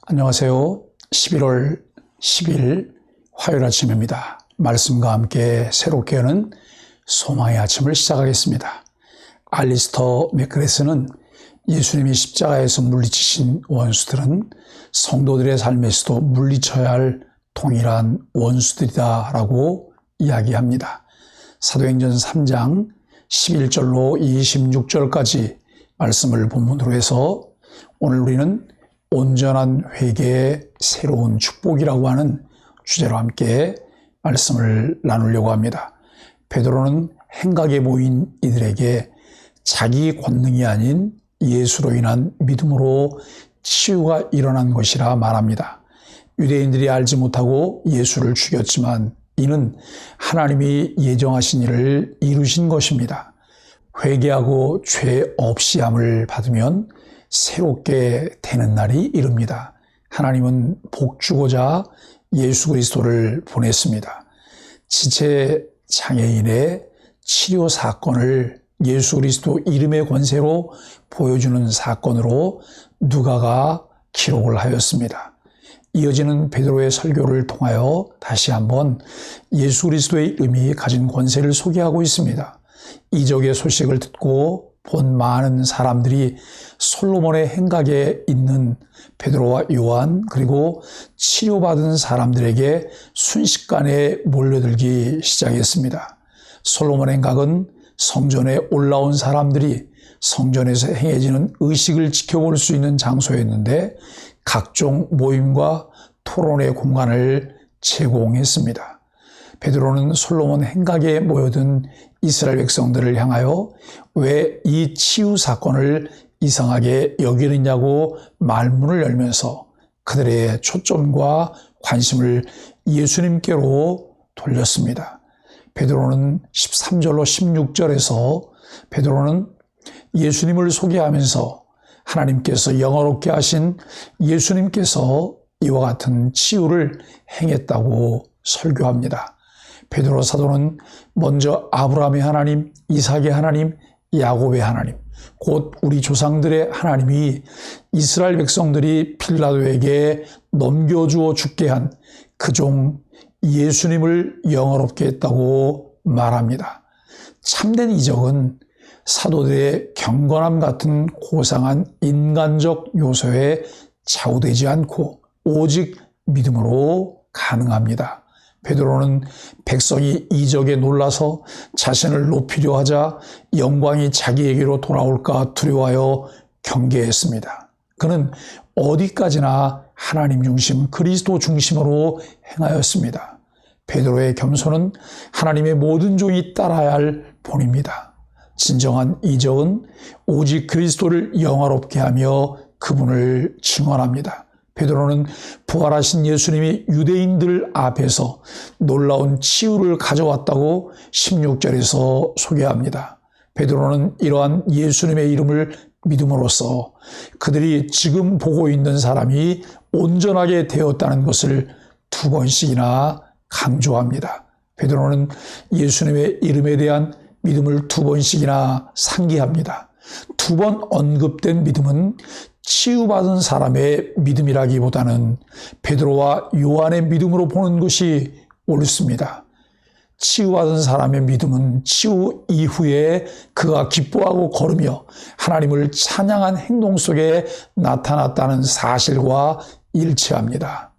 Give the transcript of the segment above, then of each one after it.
안녕하세요. 11월 10일 화요일 아침입니다. 말씀과 함께 새롭게 여는 소망의 아침을 시작하겠습니다. 알리스터 맥그레스는 예수님이 십자가에서 물리치신 원수들은 성도들의 삶에서도 물리쳐야 할 동일한 원수들이다 라고 이야기합니다. 사도행전 3장 11절로 26절까지 말씀을 본문으로 해서 오늘 우리는 온전한 회개의 새로운 축복이라고 하는 주제로 함께 말씀을 나누려고 합니다. 베드로는 행각에 모인 이들에게 자기 권능이 아닌 예수로 인한 믿음으로 치유가 일어난 것이라 말합니다. 유대인들이 알지 못하고 예수를 죽였지만 이는 하나님이 예정하신 일을 이루신 것입니다. 회개하고 죄 없이 함을 받으면 새롭게 되는 날이 이릅니다. 하나님은 복 주고자 예수 그리스도를 보냈습니다. 지체 장애인의 치료 사건을 예수 그리스도 이름의 권세로 보여주는 사건으로 누가가 기록을 하였습니다. 이어지는 베드로의 설교를 통하여 다시 한번 예수 그리스도의 이름이 가진 권세를 소개하고 있습니다. 이적의 소식을 듣고 본 많은 사람들이 솔로몬의 행각에 있는 베드로와 요한 그리고 치료받은 사람들에게 순식간에 몰려들기 시작했습니다. 솔로몬 행각은 성전에 올라온 사람들이 성전에서 행해지는 의식을 지켜볼 수 있는 장소였는데 각종 모임과 토론의 공간을 제공했습니다. 베드로는 솔로몬 행각에 모여든 이스라엘 백성들을 향하여 왜 이 치유 사건을 이상하게 여기느냐고 말문을 열면서 그들의 초점과 관심을 예수님께로 돌렸습니다. 베드로는 13절로 16절에서 베드로는 예수님을 소개하면서 하나님께서 영화롭게 하신 예수님께서 이와 같은 치유를 행했다고 설교합니다. 베드로 사도는 먼저 아브라함의 하나님, 이삭의 하나님, 야곱의 하나님, 곧 우리 조상들의 하나님이 이스라엘 백성들이 빌라도에게 넘겨주어 죽게 한 그 종 예수님을 영화롭게 했다고 말합니다. 참된 이적은 사도들의 경건함 같은 고상한 인간적 요소에 좌우되지 않고 오직 믿음으로 가능합니다. 베드로는 백성이 이적에 놀라서 자신을 높이려 하자 영광이 자기에게로 돌아올까 두려워하여 경계했습니다. 그는 어디까지나 하나님 중심, 그리스도 중심으로 행하였습니다. 베드로의 겸손은 하나님의 모든 종이 따라야 할 본입니다. 진정한 이적은 오직 그리스도를 영화롭게 하며 그분을 증언합니다. 베드로는 부활하신 예수님이 유대인들 앞에서 놀라운 치유를 가져왔다고 16절에서 소개합니다. 베드로는 이러한 예수님의 이름을 믿음으로써 그들이 지금 보고 있는 사람이 온전하게 되었다는 것을 2번씩이나 강조합니다. 베드로는 예수님의 이름에 대한 믿음을 2번씩이나 상기합니다. 2번 언급된 믿음은 치유받은 사람의 믿음이라기보다는 베드로와 요한의 믿음으로 보는 것이 옳습니다. 치유받은 사람의 믿음은 치유 이후에 그가 기뻐하고 걸으며 하나님을 찬양한 행동 속에 나타났다는 사실과 일치합니다.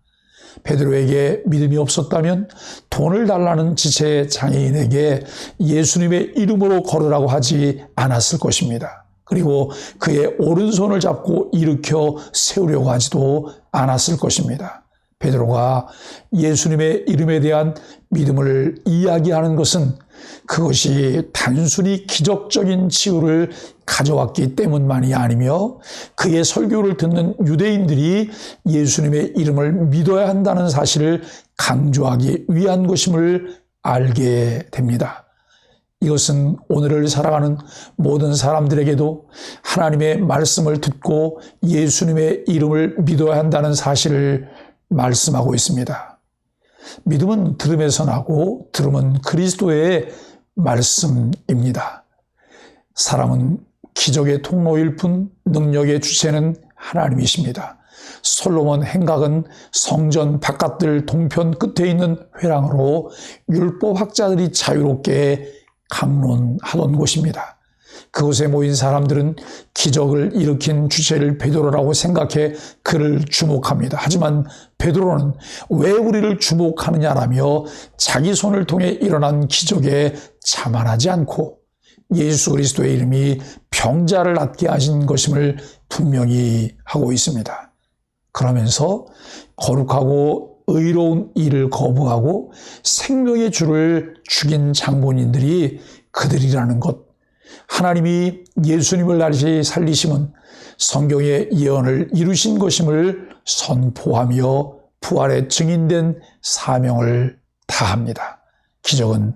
베드로에게 믿음이 없었다면 돈을 달라는 지체 장애인에게 예수님의 이름으로 걸으라고 하지 않았을 것입니다. 그리고 그의 오른손을 잡고 일으켜 세우려고 하지도 않았을 것입니다. 베드로가 예수님의 이름에 대한 믿음을 이야기하는 것은 그것이 단순히 기적적인 치유를 가져왔기 때문만이 아니며 그의 설교를 듣는 유대인들이 예수님의 이름을 믿어야 한다는 사실을 강조하기 위한 것임을 알게 됩니다. 이것은 오늘을 살아가는 모든 사람들에게도 하나님의 말씀을 듣고 예수님의 이름을 믿어야 한다는 사실을 말씀하고 있습니다. 믿음은 들음에서 나고 들음은 그리스도의 말씀입니다. 사람은 기적의 통로일 뿐 능력의 주체는 하나님이십니다. 솔로몬 행각은 성전 바깥들 동편 끝에 있는 회랑으로 율법학자들이 자유롭게 강론하던 곳입니다. 그곳에 모인 사람들은 기적을 일으킨 주체를 베드로라고 생각해 그를 주목합니다. 하지만 베드로는 왜 우리를 주목하느냐라며 자기 손을 통해 일어난 기적에 자만하지 않고 예수 그리스도의 이름이 병자를 낫게 하신 것임을 분명히 하고 있습니다. 그러면서 거룩하고 의로운 일을 거부하고 생명의 주를 죽인 장본인들이 그들이라는 것, 하나님이 예수님을 다시 살리심은 성경의 예언을 이루신 것임을 선포하며 부활의 증인된 사명을 다합니다. 기적은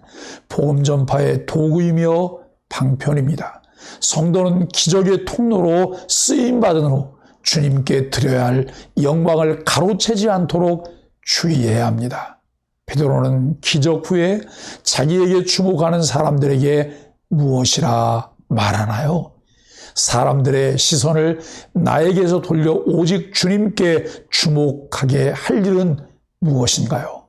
복음 전파의 도구이며 방편입니다. 성도는 기적의 통로로 쓰임받은으로 주님께 드려야 할 영광을 가로채지 않도록 주의해야 합니다. 베드로는 기적 후에 자기에게 주목하는 사람들에게 무엇이라 말하나요? 사람들의 시선을 나에게서 돌려 오직 주님께 주목하게 할 일은 무엇인가요?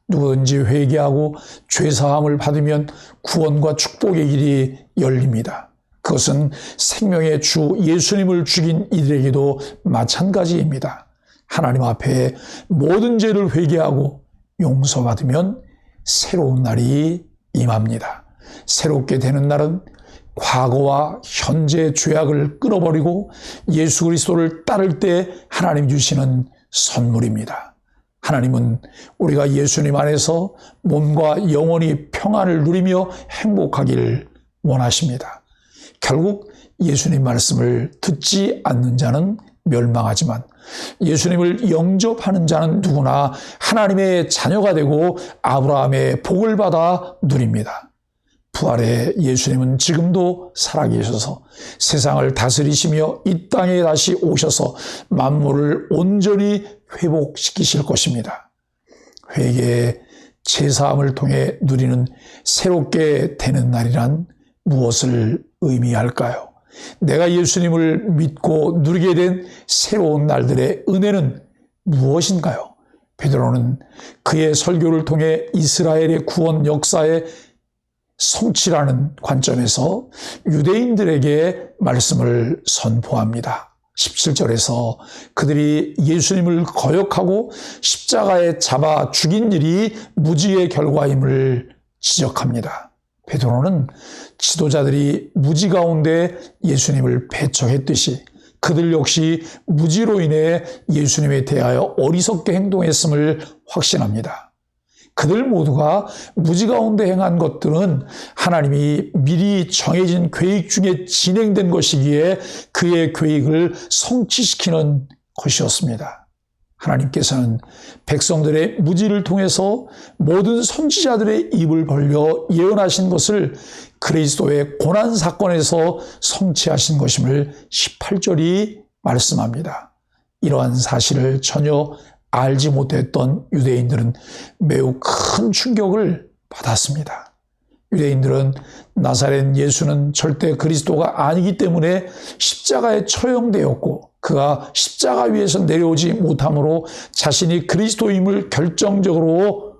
누구든지 회개하고 죄사함을 받으면 구원과 축복의 길이 열립니다. 그것은 생명의 주 예수님을 죽인 이들에게도 마찬가지입니다. 하나님 앞에 모든 죄를 회개하고 용서받으면 새로운 날이 임합니다. 새롭게 되는 날은 과거와 현재의 죄악을 끊어버리고 예수 그리스도를 따를 때 하나님이 주시는 선물입니다. 하나님은 우리가 예수님 안에서 몸과 영혼이 평안을 누리며 행복하기를 원하십니다. 결국 예수님 말씀을 듣지 않는 자는 멸망하지만 예수님을 영접하는 자는 누구나 하나님의 자녀가 되고 아브라함의 복을 받아 누립니다. 부활의 예수님은 지금도 살아계셔서 세상을 다스리시며 이 땅에 다시 오셔서 만물을 온전히 회복시키실 것입니다. 회개의 제사함을 통해 누리는 새롭게 되는 날이란 무엇을 의미할까요? 내가 예수님을 믿고 누리게 된 새로운 날들의 은혜는 무엇인가요? 베드로는 그의 설교를 통해 이스라엘의 구원 역사의 성취라는 관점에서 유대인들에게 말씀을 선포합니다. 17절에서 그들이 예수님을 거역하고 십자가에 잡아 죽인 일이 무지의 결과임을 지적합니다. 베드로는 지도자들이 무지 가운데 예수님을 배척했듯이 그들 역시 무지로 인해 예수님에 대하여 어리석게 행동했음을 확신합니다. 그들 모두가 무지 가운데 행한 것들은 하나님이 미리 정해진 계획 중에 진행된 것이기에 그의 계획을 성취시키는 것이었습니다. 하나님께서는 백성들의 무지를 통해서 모든 선지자들의 입을 벌려 예언하신 것을 그리스도의 고난 사건에서 성취하신 것임을 18절이 말씀합니다. 이러한 사실을 전혀 알지 못했던 유대인들은 매우 큰 충격을 받았습니다. 유대인들은 나사렛 예수는 절대 그리스도가 아니기 때문에 십자가에 처형되었고 그가 십자가 위에서 내려오지 못함으로 자신이 그리스도임을 결정적으로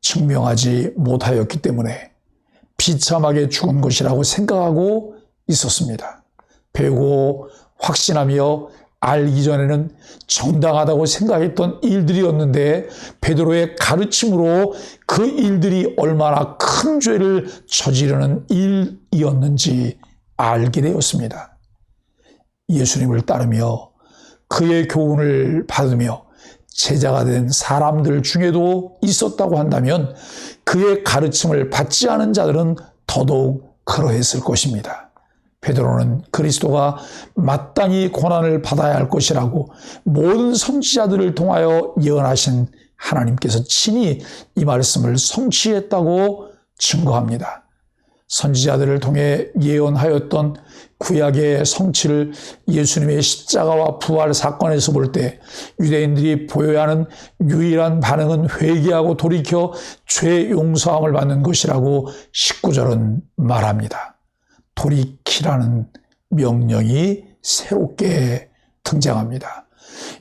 증명하지 못하였기 때문에 비참하게 죽은 것이라고 생각하고 있었습니다. 배우고 확신하며 알기 전에는 정당하다고 생각했던 일들이었는데 베드로의 가르침으로 그 일들이 얼마나 큰 죄를 저지르는 일이었는지 알게 되었습니다. 예수님을 따르며 그의 교훈을 받으며 제자가 된 사람들 중에도 있었다고 한다면 그의 가르침을 받지 않은 자들은 더더욱 그러했을 것입니다. 베드로는 그리스도가 마땅히 고난을 받아야 할 것이라고 모든 선지자들을 통하여 예언하신 하나님께서 친히 이 말씀을 성취했다고 증거합니다. 선지자들을 통해 예언하였던 구약의 성취를 예수님의 십자가와 부활 사건에서 볼 때 유대인들이 보여야 하는 유일한 반응은 회개하고 돌이켜 죄 용서함을 받는 것이라고 19절은 말합니다. 돌이키라는 명령이 새롭게 등장합니다.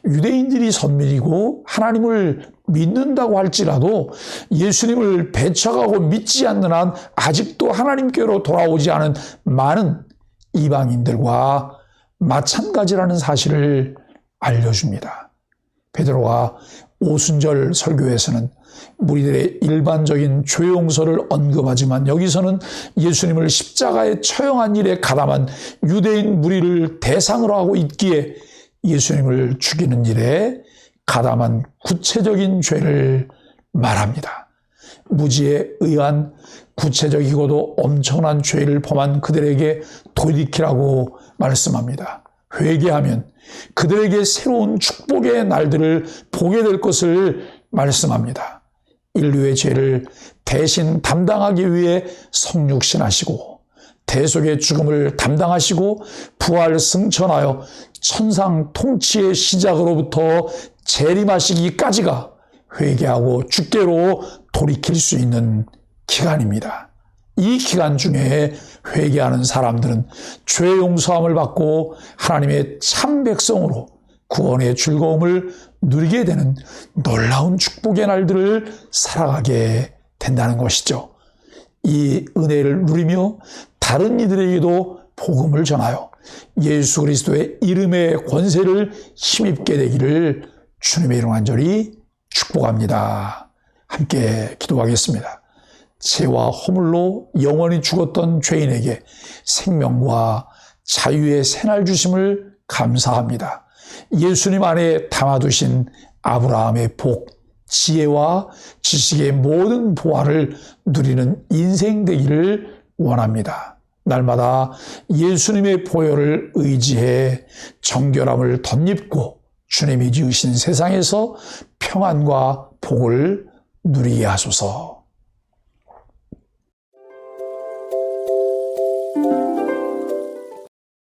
유대인들이 선민이고 하나님을 믿는다고 할지라도 예수님을 배척하고 믿지 않는 한 아직도 하나님께로 돌아오지 않은 많은 이방인들과 마찬가지라는 사실을 알려줍니다. 베드로가 오순절 설교에서는 무리들의 일반적인 죄 용서를 언급하지만 여기서는 예수님을 십자가에 처형한 일에 가담한 유대인 무리를 대상으로 하고 있기에 예수님을 죽이는 일에 가담한 구체적인 죄를 말합니다. 무지에 의한 구체적이고도 엄청난 죄를 범한 그들에게 돌이키라고 말씀합니다. 회개하면 그들에게 새로운 축복의 날들을 보게 될 것을 말씀합니다. 인류의 죄를 대신 담당하기 위해 성육신하시고 대속의 죽음을 담당하시고 부활 승천하여 천상 통치의 시작으로부터 재림하시기까지가 회개하고 주께로 돌이킬 수 있는 기간입니다. 이 기간 중에 회개하는 사람들은 죄 용서함을 받고 하나님의 참 백성으로 구원의 즐거움을 누리게 되는 놀라운 축복의 날들을 살아가게 된다는 것이죠. 이 은혜를 누리며 다른 이들에게도 복음을 전하여 예수 그리스도의 이름의 권세를 힘입게 되기를 주님의 이름 간절히 축복합니다. 함께 기도하겠습니다. 죄와 허물로 영원히 죽었던 죄인에게 생명과 자유의 새날 주심을 감사합니다. 예수님 안에 담아두신 아브라함의 복, 지혜와 지식의 모든 보화를 누리는 인생 되기를 원합니다. 날마다 예수님의 보혈을 의지해 정결함을 덧입고 주님이 지으신 세상에서 평안과 복을 누리게 하소서.